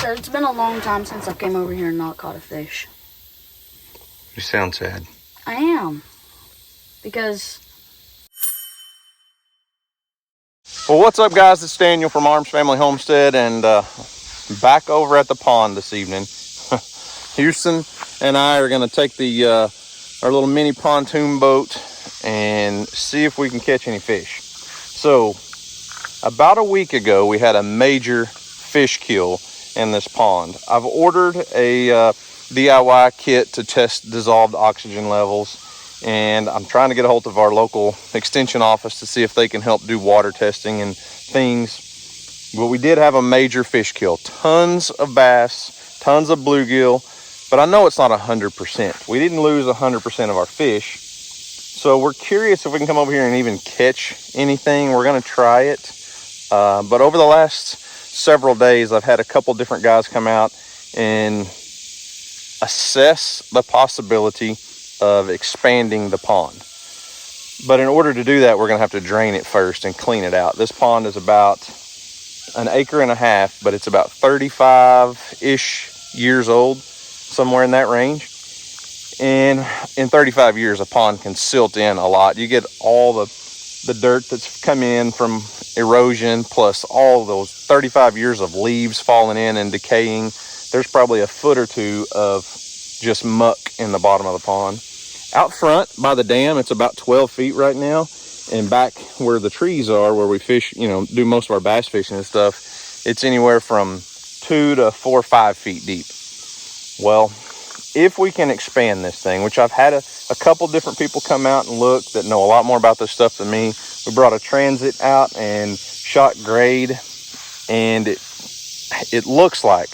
said, it's been a long time since I came over here and not caught a fish. You sound sad. I am. Because... Well, what's up, guys? It's Daniel from Arms Family Homestead, and back over at the pond this evening. Houston and I are going to take the our little mini pontoon boat and see if we can catch any fish. So, about a week ago, we had a major fish kill in this pond. I've ordered a DIY kit to test dissolved oxygen levels, and I'm trying to get a hold of our local extension office to see if they can help do water testing and things. But we did have a major fish kill. Tons of bass, tons of bluegill, but I know it's not 100%. We didn't lose 100% of our fish. So we're curious if we can come over here and even catch anything. We're gonna try it. But over the last several days, I've had a couple different guys come out and assess the possibility of expanding the pond. But in order to do that, we're gonna have to drain it first and clean it out. This pond is about 1.5 acres, but it's about 35-ish years old, somewhere in that range. And in 35 years, a pond can silt in a lot. You get all the dirt that's come in from erosion, plus all those 35 years of leaves falling in and decaying. There's probably a foot or two of just muck in the bottom of the pond. Out front by the dam, it's about 12 feet right now. And back where the trees are, where we fish, do most of our bass fishing and stuff, it's anywhere from 2 to 4 or 5 feet deep. Well, if we can expand this thing, which I've had a couple different people come out and look that know a lot more about this stuff than me. We brought a transit out and shot grade, and it looks like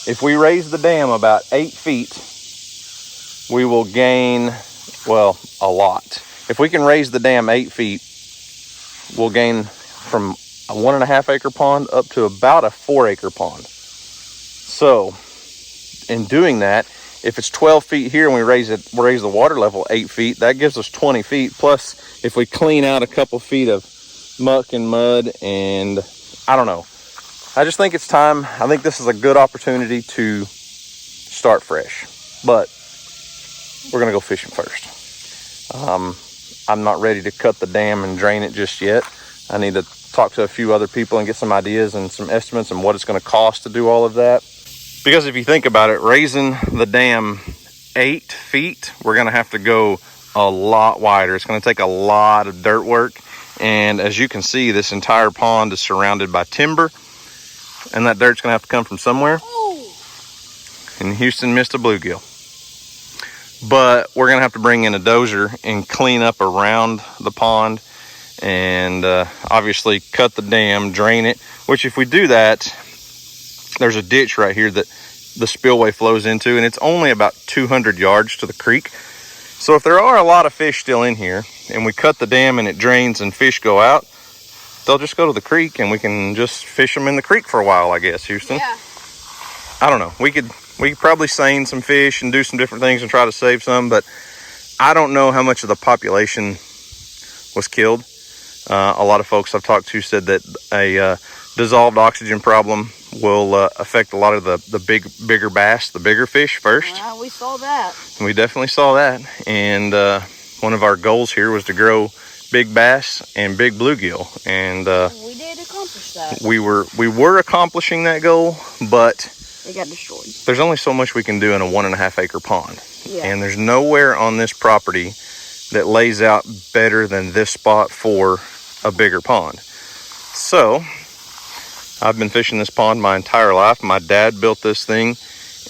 if we raise the dam about 8 feet, we will gain, well, a lot. If we can raise the dam 8 feet, we'll gain from a 1.5 acre pond up to about a 4 acre pond. So in doing that, if it's 12 feet here and we raise the water level 8 feet, that gives us 20 feet. Plus, if we clean out a couple feet of muck and mud, and I don't know. I just think it's time. I think this is a good opportunity to start fresh. But we're gonna go fishing first. I'm not ready to cut the dam and drain it just yet. I need to talk to a few other people and get some ideas and some estimates on what it's gonna cost to do all of that. Because if you think about it, raising the dam 8 feet, we're gonna have to go a lot wider. It's gonna take a lot of dirt work. And as you can see, this entire pond is surrounded by timber, and that dirt's gonna have to come from somewhere. And Houston missed a bluegill. But we're gonna have to bring in a dozer and clean up around the pond, and obviously cut the dam, drain it, which if we do that, there's a ditch right here that the spillway flows into, and it's only about 200 yards to the creek. So if there are a lot of fish still in here and we cut the dam and it drains and fish go out, they'll just go to the creek and we can just fish them in the creek for a while, I guess, Houston. Yeah. I don't know. We could probably seine some fish and do some different things and try to save some, but I don't know how much of the population was killed. A lot of folks I've talked to said that a dissolved oxygen problem will affect a lot of the bigger bass, the bigger fish first. We saw that. We definitely saw that. And one of our goals here was to grow big bass and big bluegill. And we did accomplish that. We were accomplishing that goal, but they got destroyed. There's only so much we can do in a 1.5 acre pond. Yeah. And there's nowhere on this property that lays out better than this spot for a bigger pond. So I've been fishing this pond my entire life. My dad built this thing,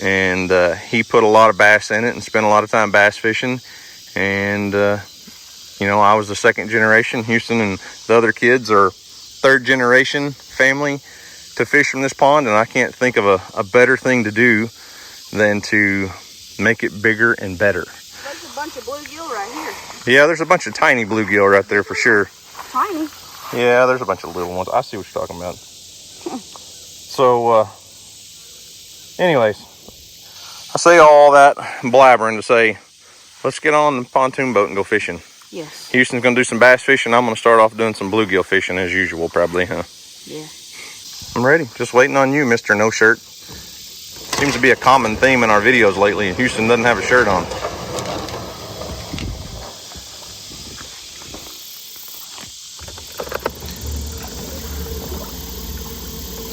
and he put a lot of bass in it and spent a lot of time bass fishing. And I was the second generation. Houston and the other kids are third generation family to fish from this pond, and I can't think of a better thing to do than to make it bigger and better. There's a bunch of bluegill right here. Yeah, there's a bunch of tiny bluegill right there for sure. Tiny? Yeah, there's a bunch of little ones. I see what you're talking about. So, anyways, I say all that blabbering to say, let's get on the pontoon boat and go fishing. Yes. Houston's gonna do some bass fishing. I'm gonna start off doing some bluegill fishing as usual, probably, huh? Yeah. I'm ready. Just waiting on you, Mr. No Shirt. Seems to be a common theme in our videos lately. Houston doesn't have a shirt on.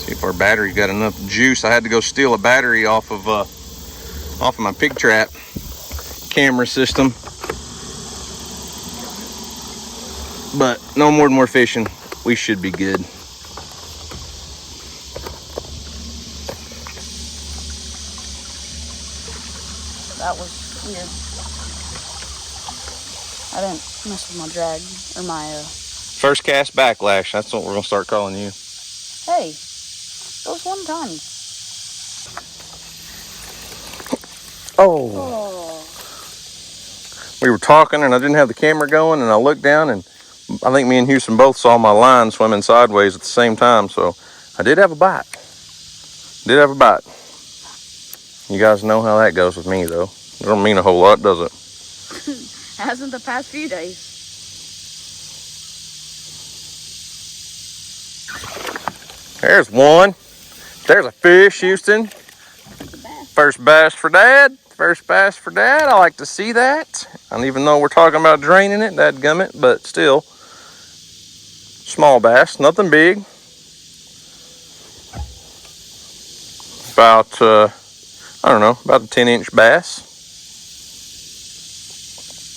See if our battery got enough juice. I had to go steal a battery off of my pig trap camera system. But no more than we're fishing. We should be good. That was weird. I didn't mess with my drag or my First cast backlash. That's what we're gonna start calling you. Hey, it was one time. Oh. We were talking and I didn't have the camera going, and I looked down and I think me and Houston both saw my line swimming sideways at the same time. So I did have a bite. You guys know how that goes with me, though. It don't mean a whole lot, does it? Hasn't the past few days. There's one. There's a fish, Houston. First bass for Dad. First bass for Dad. I like to see that. And even though we're talking about draining it, dadgummit, but still. Small bass, nothing big. About, I don't know, about a 10-inch bass.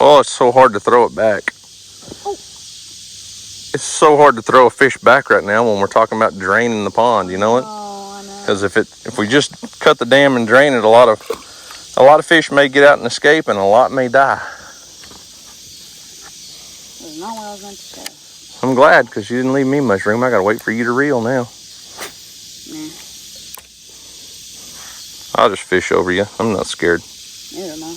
Oh, it's so hard to throw it back. Oh. It's so hard to throw a fish back right now when we're talking about draining the pond, you know it? Oh, I know. Because if we just cut the dam and drain it, a lot of fish may get out and escape, and a lot may die. That's not what I was meant to say. I'm glad, because you didn't leave me much room. I gotta wait for you to reel now. Nah. I'll just fish over you. I'm not scared. Neither am I.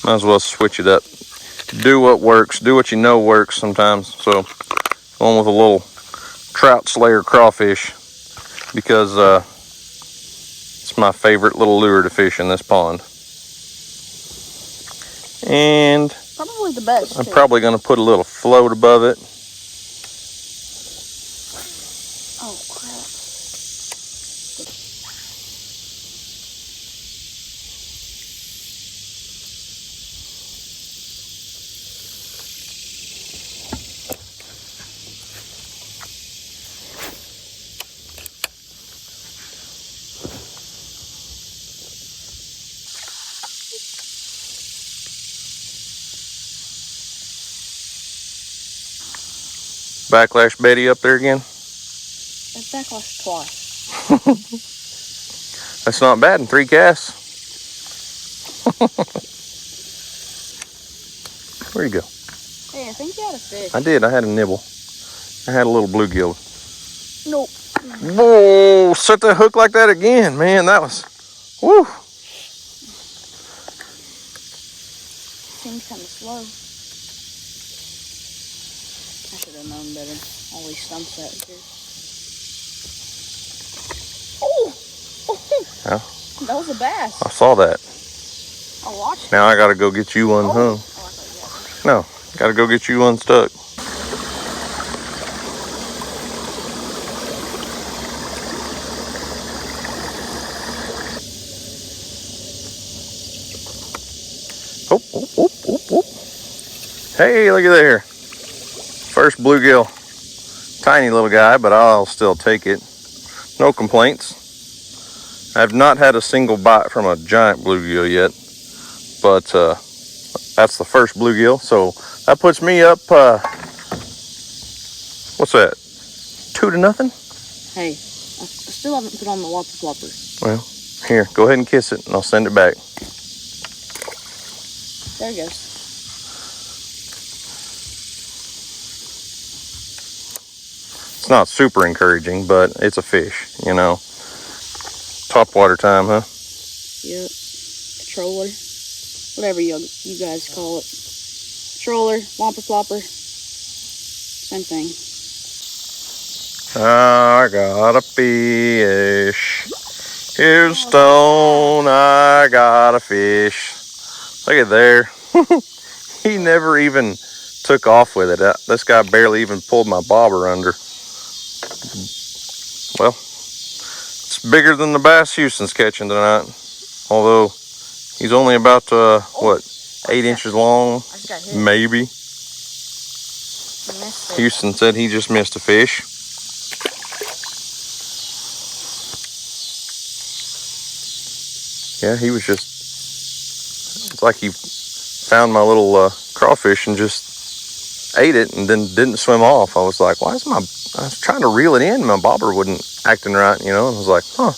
Might as well switch it up. Do what works. Do what you know works sometimes. So, going with a little trout slayer crawfish, because it's my favorite little lure to fish in this pond. And Probably the best. I'm too. probably going to put a little float above it. Oh, crap. Backlash Betty up there again. That backlash twice. That's not bad in 3 casts. Where'd you go? Hey, I think you had a fish. I did. I had a nibble. I had a little bluegill. Nope. Whoa, set that hook like that again, man. That was, woo. Seems kind of slow. I should have known better. Always stumps that too. Oh! Yeah. That was a bass. I saw that. I watched it. Now I gotta go get you unhung. Oh, I thought you had No, gotta go get you unstuck. Oh, oh, oh, oh, oh. Hey, look at there. First bluegill. Tiny little guy, but I'll still take it. No complaints. I've not had a single bite from a giant bluegill yet, but that's the first bluegill. So that puts me up, what's that? 2-0? Hey, I still haven't put on the whopper flopper. Well, here, go ahead and kiss it and I'll send it back. There it goes. It's not super encouraging, but it's a fish, you know. Top water time, huh? Yep. Troller. Whatever you guys call it. Troller, whopper flopper. Same thing. I got a fish. Houston, I got a fish. Look at there. He never even took off with it. This guy barely even pulled my bobber under. Well, it's bigger than the bass Houston's catching tonight. Although he's only about, what, 8 inches long, maybe. Houston said he just missed a fish. Yeah, he was just, it's like he found my little crawfish and just ate it and then didn't swim off. I was like, I was trying to reel it in. My bobber wasn't acting right, you know, and I was like, huh.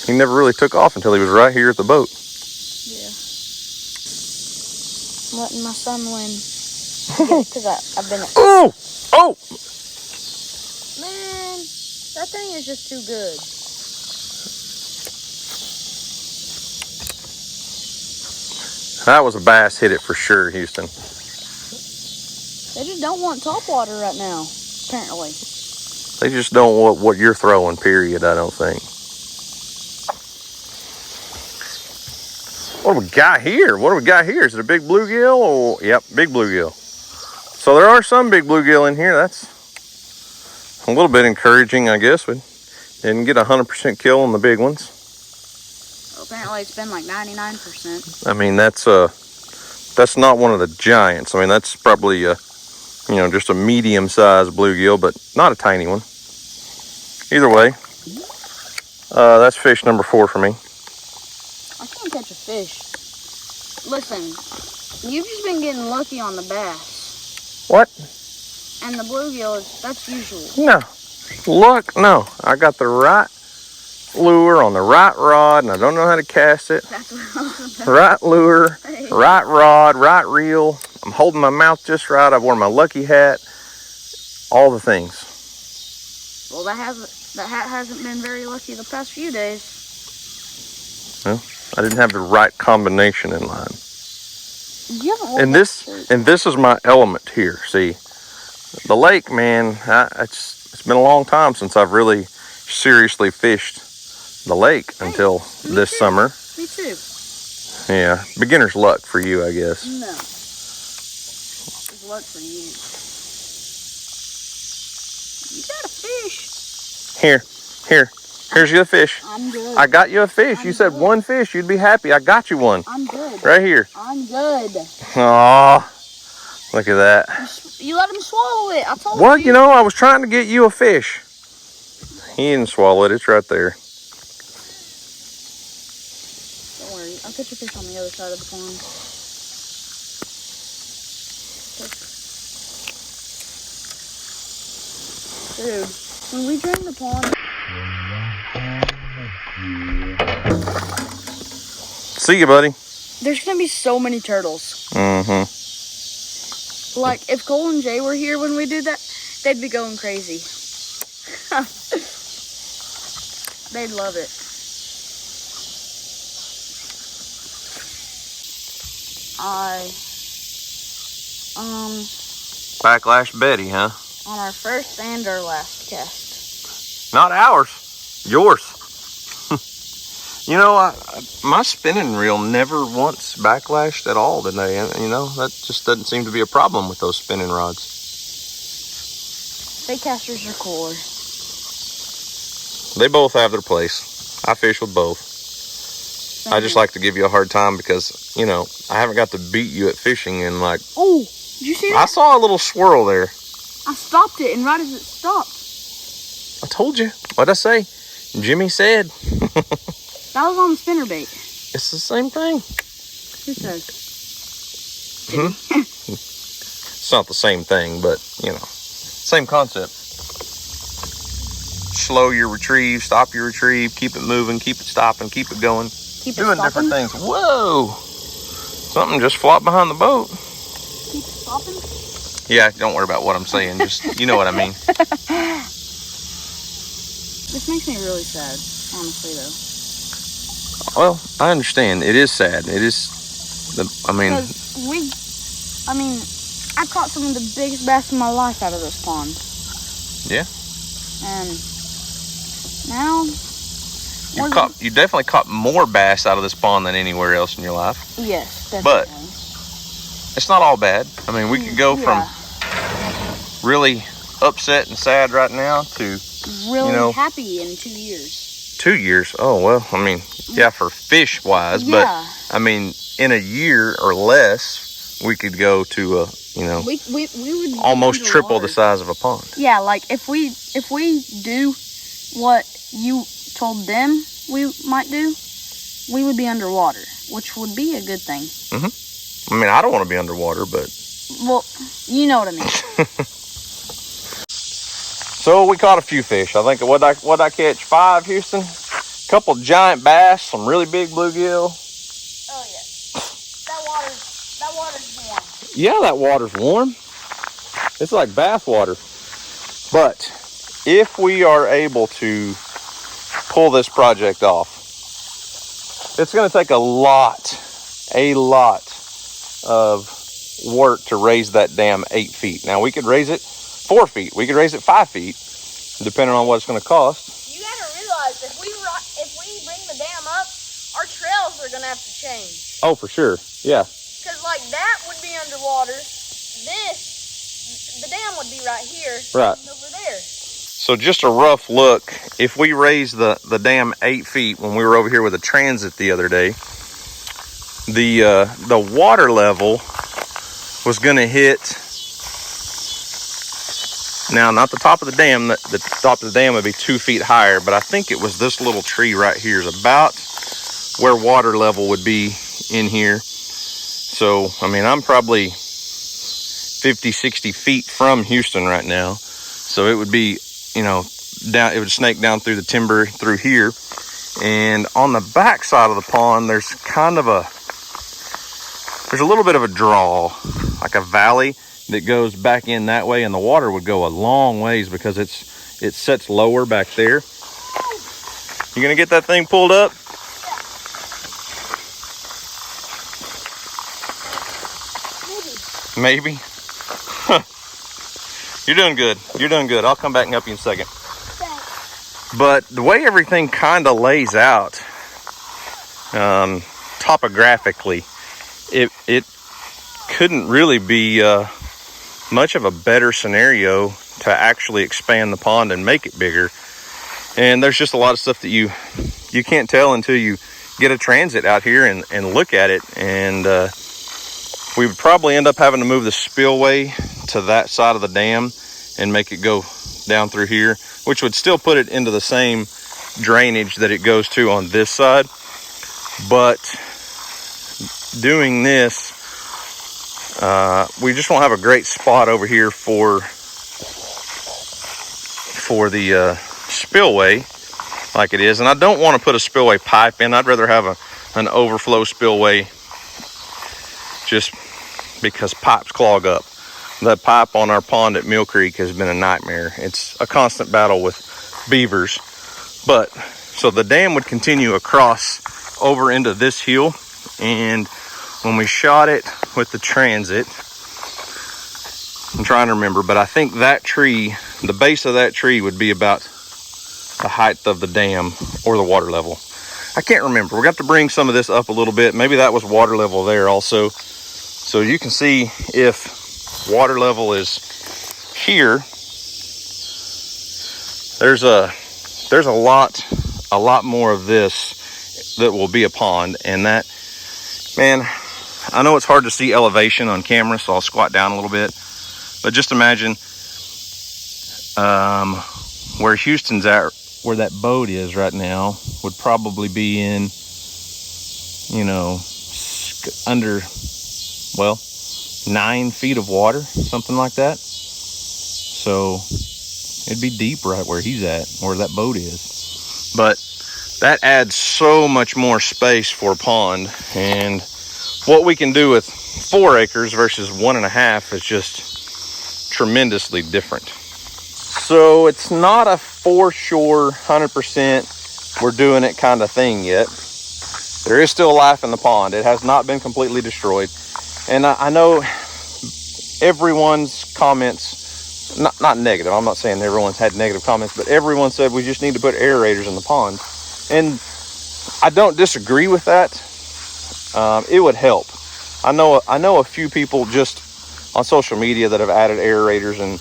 He never really took off until he was right here at the boat. Yeah. I'm letting my son win. Because I've been... Oh! Oh! Man, that thing is just too good. That was a bass, hit it for sure, Houston. They just don't want top water right now, apparently. They just don't want what you're throwing, period, I don't think. What do we got here? What do we got here? Is it a big bluegill? Or, yep, big bluegill. So there are some big bluegill in here. That's a little bit encouraging, I guess. We didn't get 100% kill on the big ones. Well, apparently it's been like 99%. I mean, that's not one of the giants. I mean, that's probably just a medium-sized bluegill, but not a tiny one. Either way, that's fish number 4 for me. I can't catch a fish. Listen, you've just been getting lucky on the bass. What? And the bluegill, that's usual. No. Look, no. I got the right lure on the right rod, and I don't know how to cast it. That's what I was about. Right lure, right rod, right reel. I'm holding my mouth just right. I've worn my lucky hat. All the things. Well, that hat hasn't been very lucky the past few days. Well, I didn't have the right combination in line. You haven't worn And this is my element here. See, the lake, man. It's been a long time since I've really seriously fished the lake until this summer. Me too. Yeah, beginner's luck for you, I guess. No, it's luck for you. You got a fish. Here's your fish. I'm good. I got you a fish. You said one fish, you'd be happy. I got you one. I'm good. Right here. I'm good. Aw, look at that. You let him swallow it. I told you. Well, you know, I was trying to get you a fish. He didn't swallow it. It's right there. Don't worry. I'll catch a fish on the other side of the pond. Dude, when we drain the pond... See you, buddy. There's going to be so many turtles. Mm-hmm. Like, if Cole and Jay were here when we did that, they'd be going crazy. They'd love it. Backlash Betty, huh? On our first and our last cast. Not ours. Yours. You know, my spinning reel never once backlashed at all today. You know, that just doesn't seem to be a problem with those spinning rods. Bait casters are cooler. They both have their place. I fish with both. I just like to give you a hard time because, you know, I haven't got to beat you at fishing in like... Oh, did you see that? I saw a little swirl there. I stopped it, and right as it stopped... I told you. What'd I say? Jimmy said. That was on the spinnerbait. It's the same thing. Who says? It's not the same thing, but, you know, same concept. Slow your retrieve, stop your retrieve, keep it moving, keep it stopping, keep it going. Keep doing it stopping? different things. Whoa! Something just flopped behind the boat. Keep it stopping? Yeah, don't worry about what I'm saying. Just, you know what I mean. This makes me really sad, honestly, though. Well, I understand. It is sad. It is, I mean, I caught some of the biggest bass in my life out of this pond. Yeah. And now... You definitely caught more bass out of this pond than anywhere else in your life. Yes, definitely. it's not all bad. I mean, we could go from really upset and sad right now to really happy in 2 years. 2 years? Oh, well, I mean, yeah, for fish wise, but I mean, in a year or less, we could go to we would almost triple the size of a pond. Yeah, like if we do what you told them we might do, we would be underwater, which would be a good thing. I mean, I don't want to be underwater, but... Well, you know what I mean. So we caught a few fish. I think, what'd I catch? 5, Houston? A couple giant bass, some really big bluegill. Oh, yeah. That water's warm. Yeah, that water's warm. It's like bath water. But if we are able to pull this project off, it's going to take a lot of work to raise that dam 8 feet. Now, we could raise it 4 feet. We could raise it 5 feet, depending on what it's going to cost. You got to realize if we bring the dam up, our trails are going to have to change. Oh, for sure. Yeah. Because, like, that would be underwater. The dam would be right here. Right. And over there. So just a rough look. If we raise the dam 8 feet, when we were over here with a transit the other day, the water level was going to hit, now not the top of the dam, the top of the dam would be 2 feet higher, but I think it was this little tree right here is about where water level would be in here. So, I mean, I'm probably 50, 60 feet from Houston right now. So it would be, down, it would snake down through the timber through here. And on the back side of the pond, there's a little bit of a draw, like a valley that goes back in that way, and the water would go a long ways because it sets lower back there. You gonna get that thing pulled up? Maybe. You're doing good. You're doing good. I'll come back and help you in a second. But the way everything kind of lays out, topographically, it couldn't really be much of a better scenario to actually expand the pond and make it bigger. And there's just a lot of stuff that you can't tell until you get a transit out here and look at it. And we would probably end up having to move the spillway to that side of the dam and make it go down through here, which would still put it into the same drainage that it goes to on this side. But doing this, we just won't have a great spot over here for the spillway like it is. And I don't want to put a spillway pipe in. I'd rather have an overflow spillway, just because pipes clog up. That pipe on our pond at Mill Creek has been a nightmare. It's a constant battle with beavers. But so the dam would continue across over into this hill, and when we shot it with the transit, I'm trying to remember, but I think that tree, the base of that tree would be about the height of the dam or the water level. I can't remember. We're going to have to bring some of this up a little bit. Maybe that was water level there also. So you can see if water level is here, there's a lot more of this that will be a pond. And that, man, I know it's hard to see elevation on camera, so I'll squat down a little bit. But just imagine where Houston's at, where that boat is right now, would probably be in, under, 9 feet of water, something like that. So it'd be deep right where he's at, where that boat is. But that adds so much more space for a pond. And what we can do with 4 acres versus 1.5 is just tremendously different. So it's not a for sure 100% we're doing it kind of thing yet. There is still life in the pond. It has not been completely destroyed. And I know everyone's comments, not negative. I'm not saying everyone's had negative comments, but everyone said we just need to put aerators in the pond. And I don't disagree with that. It would help. I know a few people just on social media that have added aerators and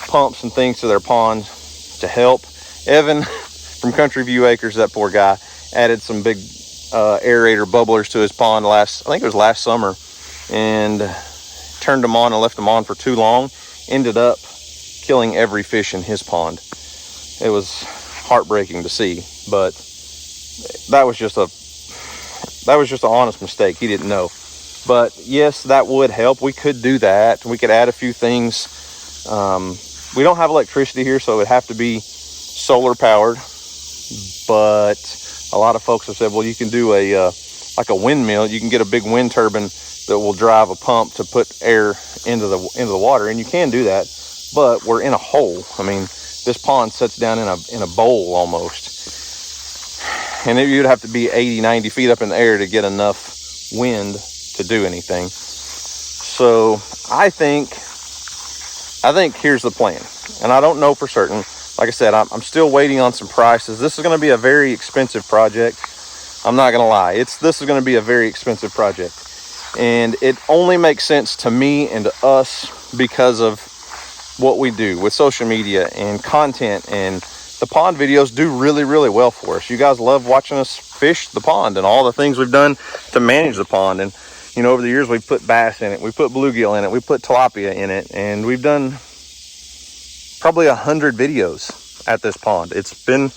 pumps and things to their ponds to help. Evan from Country View Acres, that poor guy, added some big aerator bubblers to his pond I think it was last summer, and turned them on and left them on for too long. Ended up killing every fish in his pond. It was heartbreaking to see, but that was just an honest mistake. He didn't know. But yes, that would help. We could do that. We could add a few things. We don't have electricity here, so it would have to be solar powered. But a lot of folks have said, well, you can do like a windmill. You can get a big wind turbine that will drive a pump to put air into the water, and you can do that. But we're in a hole. I mean, this pond sits down in a bowl almost, and you'd have to be 80, 90 feet up in the air to get enough wind to do anything. So I think here's the plan, and I don't know for certain. Like I said, I'm still waiting on some prices. This is going to be a very expensive project. I'm not going to lie. This is going to be a very expensive project. And it only makes sense to me and to us because of what we do with social media and content. And the pond videos do really, really well for us. You guys love watching us fish the pond and all the things we've done to manage the pond. And, you know, over the years, we've put bass in it. We put bluegill in it. We put tilapia in it. And we've done probably 100 videos at this pond. It's been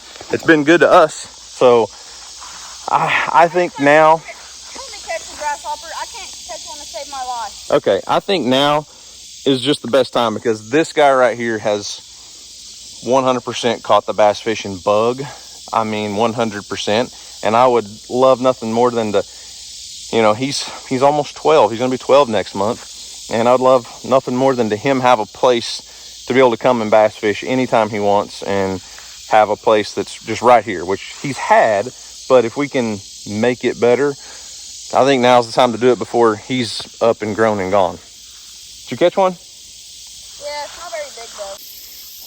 good to us. So I think now, grasshopper. I can't catch one to save my life. Okay, I think now is just the best time, because this guy right here has 100% caught the bass fishing bug. I mean, 100%. And I would love nothing more than to, you know, he's almost 12. He's going to be 12 next month. And I'd love nothing more than to him have a place to be able to come and bass fish anytime he wants, and have a place that's just right here, which he's had. But if we can make it better, I think now's the time to do it before he's up and grown and gone. Did you catch one? Yeah, it's not very big though.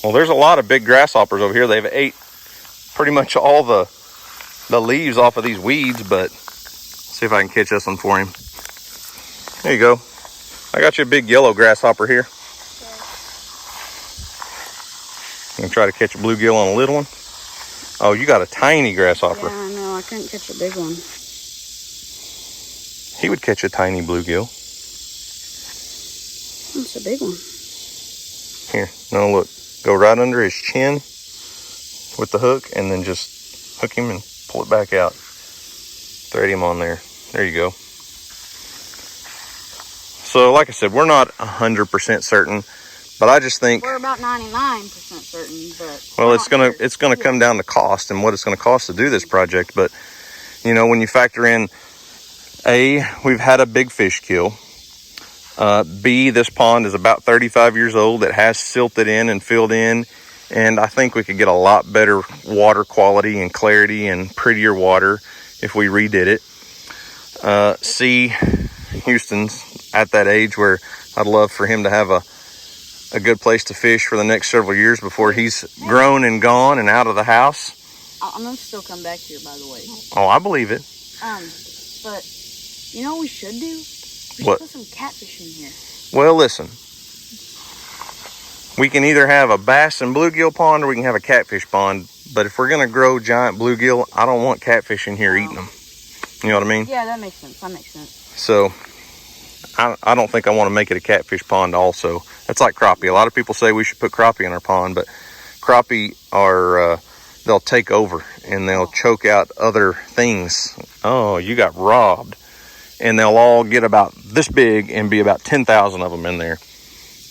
Well, there's a lot of big grasshoppers over here. They've ate pretty much all the leaves off of these weeds, but let's see if I can catch this one for him. There you go. I got you a big yellow grasshopper here. Okay. I'm gonna try to catch a bluegill on a little one. Oh, you got a tiny grasshopper. Yeah, I know. I couldn't catch a big one. He would catch a tiny bluegill. That's a big one. Here, no, look. Go right under his chin with the hook, and then just hook him and pull it back out. Thread him on there. There you go. So, like I said, we're not 100% certain, but I just think we're about 99% certain. But well, it's gonna come down to cost and what it's gonna cost to do this project. But you know, when you factor in, A, we've had a big fish kill. B, this pond is about 35 years old. It has silted in and filled in, and I think we could get a lot better water quality and clarity and prettier water if we redid it. C, Houston's at that age where I'd love for him to have a good place to fish for the next several years before he's grown and gone and out of the house. I'm gonna still come back here, by the way. Oh, I believe it. But you know what we should do? We What? should put some catfish in here. Well, listen. We can either have a bass and bluegill pond, or we can have a catfish pond. But if we're going to grow giant bluegill, I don't want catfish in here eating them. You know what I mean? Yeah, that makes sense. That makes sense. So, I don't think I want to make it a catfish pond also. That's like crappie. A lot of people say we should put crappie in our pond, but crappie are, they'll take over and they'll choke out other things. Oh, you got robbed. And they'll all get about this big and be about 10,000 of them in there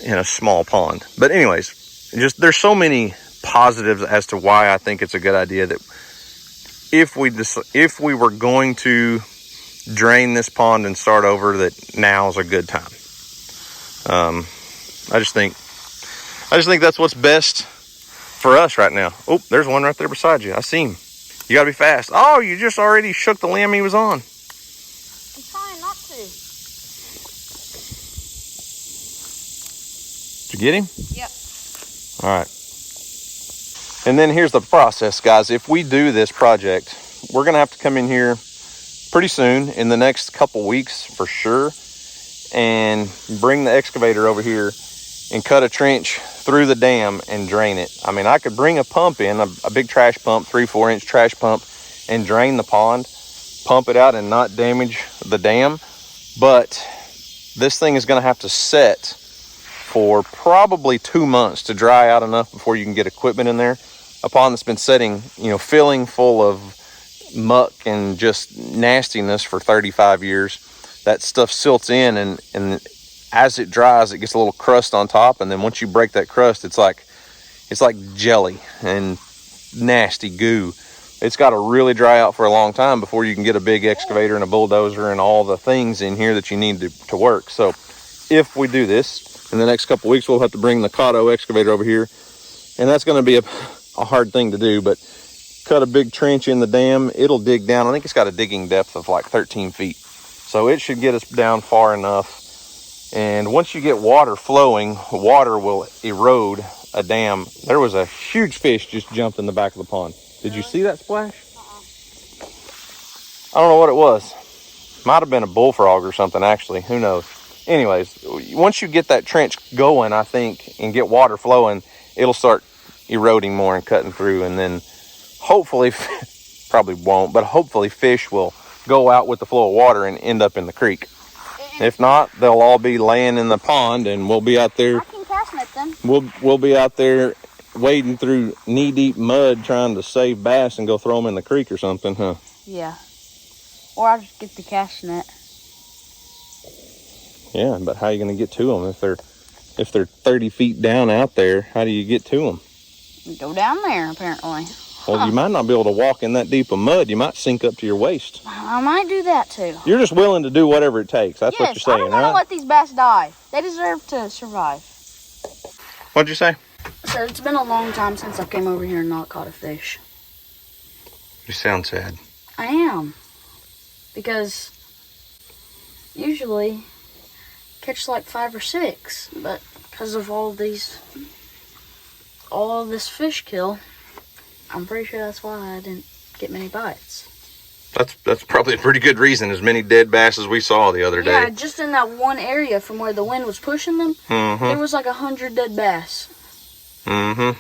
in a small pond. But anyways, just there's so many positives as to why I think it's a good idea that if we were going to drain this pond and start over, that now's a good time. I just think that's what's best for us right now. Oh, there's one right there beside you. I see him. You gotta be fast. Oh, you just already shook the limb he was on. I'm trying not to. Did you get him? Yep. All right. And then here's the process, guys. If we do this project, we're going to have to come in here pretty soon, in the next couple weeks for sure, and bring the excavator over here and cut a trench through the dam and drain it. I mean, I could bring a pump in, a big trash pump, 3-4 inch trash pump, and drain the pond, pump it out and not damage the dam. But this thing is gonna have to set for probably 2 months to dry out enough before you can get equipment in there. A pond that's been sitting, you know, filling full of muck and just nastiness for 35 years. That stuff silts in, and as it dries, it gets a little crust on top, and then once you break that crust, it's like jelly and nasty goo. It's got to really dry out for a long time before you can get a big excavator and a bulldozer and all the things in here that you need to work. So if we do this in the next couple weeks, we'll have to bring the Cotto excavator over here, and that's going to be a hard thing to do. But cut a big trench in the dam, it'll dig down. I think it's got a digging depth of like 13 feet. So it should get us down far enough. And once you get water flowing, water will erode a dam. There was a huge fish just jumped in the back of the pond. Did you see that splash? I don't know what it was. Might have been a bullfrog or something, actually. Who knows? Anyways, once you get that trench going, I think, and get water flowing, it'll start eroding more and cutting through. And then hopefully, probably won't, but hopefully fish will go out with the flow of water and end up in the creek. If not, they'll all be laying in the pond, and we'll be out there. I can cast net them. We'll be out there wading through knee-deep mud trying to save bass and go throw them in the creek or something, huh? Yeah. Or I'll just get the cast net. Yeah, but how are you going to get to them if they're 30 feet down out there? How do you get to them? Go down there, apparently. Well, you might not be able to walk in that deep of mud. You might sink up to your waist. I might do that too. You're just willing to do whatever it takes. That's what you're saying, right? I don't want to let these bass die. They deserve to survive. What'd you say? So it's been a long time since I came over here and not caught a fish. You sound sad. I am. Because usually catch like 5 or 6, but because of all this fish kill, I'm pretty sure that's why I didn't get many bites. That's probably a pretty good reason. As many dead bass as we saw the other day. Yeah, just in that one area from where the wind was pushing them, there was like 100 dead bass.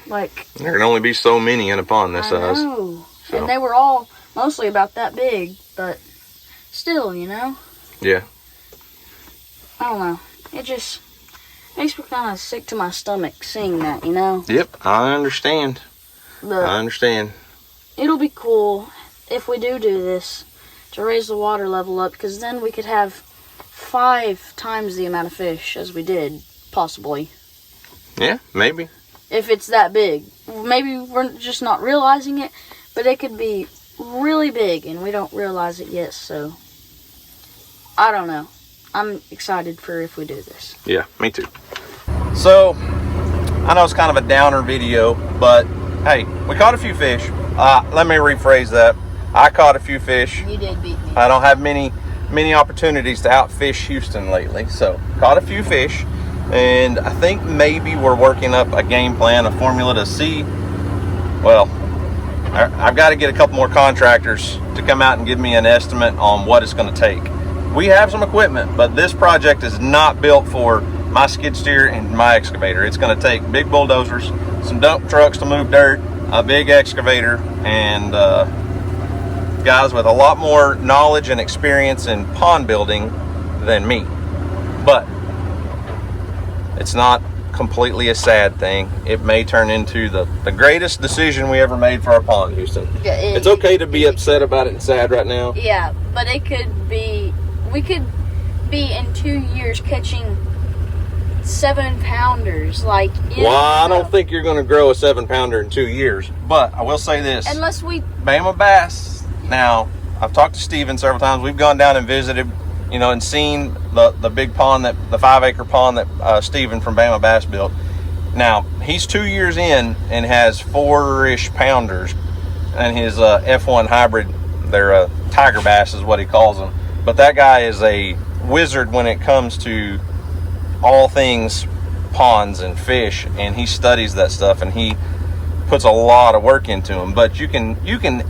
Like, there can only be so many in a pond this size. I know. So. And they were all mostly about that big, but still, you know? Yeah. I don't know. It just makes me kind of sick to my stomach seeing that, you know? Yep, I understand. But I understand. It'll be cool if we do this to raise the water level up, because then we could have 5 times the amount of fish as we did, possibly. Yeah, maybe. If it's that big. Maybe we're just not realizing it, but it could be really big and we don't realize it yet, so I don't know. I'm excited for if we do this. Yeah, me too. So, I know it's kind of a downer video, but hey, we caught a few fish. Let me rephrase that. I caught a few fish. You did beat me. I don't have many opportunities to outfish Houston lately, so caught a few fish. And I think maybe we're working up a game plan, a formula to see. Well, I've got to get a couple more contractors to come out and give me an estimate on what it's going to take. We have some equipment, but this project is not built for my skid steer and my excavator. It's going to take big bulldozers, some dump trucks to move dirt, a big excavator, and guys with a lot more knowledge and experience in pond building than me. But it's not completely a sad thing. It may turn into the greatest decision we ever made for our pond, Houston. Yeah, it's okay to be upset about it and sad right now. Yeah, but it could be, we could be in 2 years catching 7-pounders. Like, well, I don't think you're going to grow a 7-pounder in 2 years. But I will say this. Unless we... Bama bass. Now, I've talked to Steven several times. We've gone down and visited, you know, and seen the big pond, the 5-acre pond that Steven from Bama Bass built. Now, he's 2 years in and has 4-ish pounders. And his F1 hybrid, they're tiger bass is what he calls them. But that guy is a wizard when it comes to all things ponds and fish, and he studies that stuff, and he puts a lot of work into them. But you can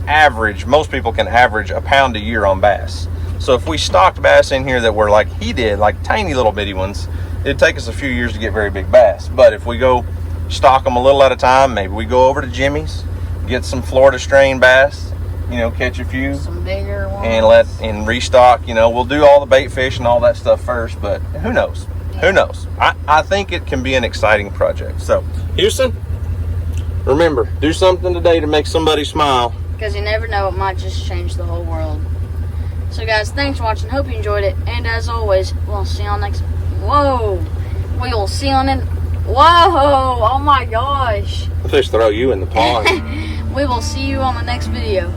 average, most people can average a pound a year on bass. So if we stocked bass in here that were like he did, like tiny little bitty ones, it'd take us a few years to get very big bass. But if we go stock them a little at a time, maybe we go over to Jimmy's, get some Florida strain bass, you know, catch a few, some bigger ones, and restock. You know, we'll do all the bait fish and all that stuff first, but who knows? Who knows? I think it can be an exciting project. So, Houston, remember, do something today to make somebody smile. Because you never know, it might just change the whole world. So guys, thanks for watching. Hope you enjoyed it. And as always, we'll see you on next... Whoa! We will see you on... Whoa! Oh my gosh! I'll just throw you in the pond. We will see you on the next video.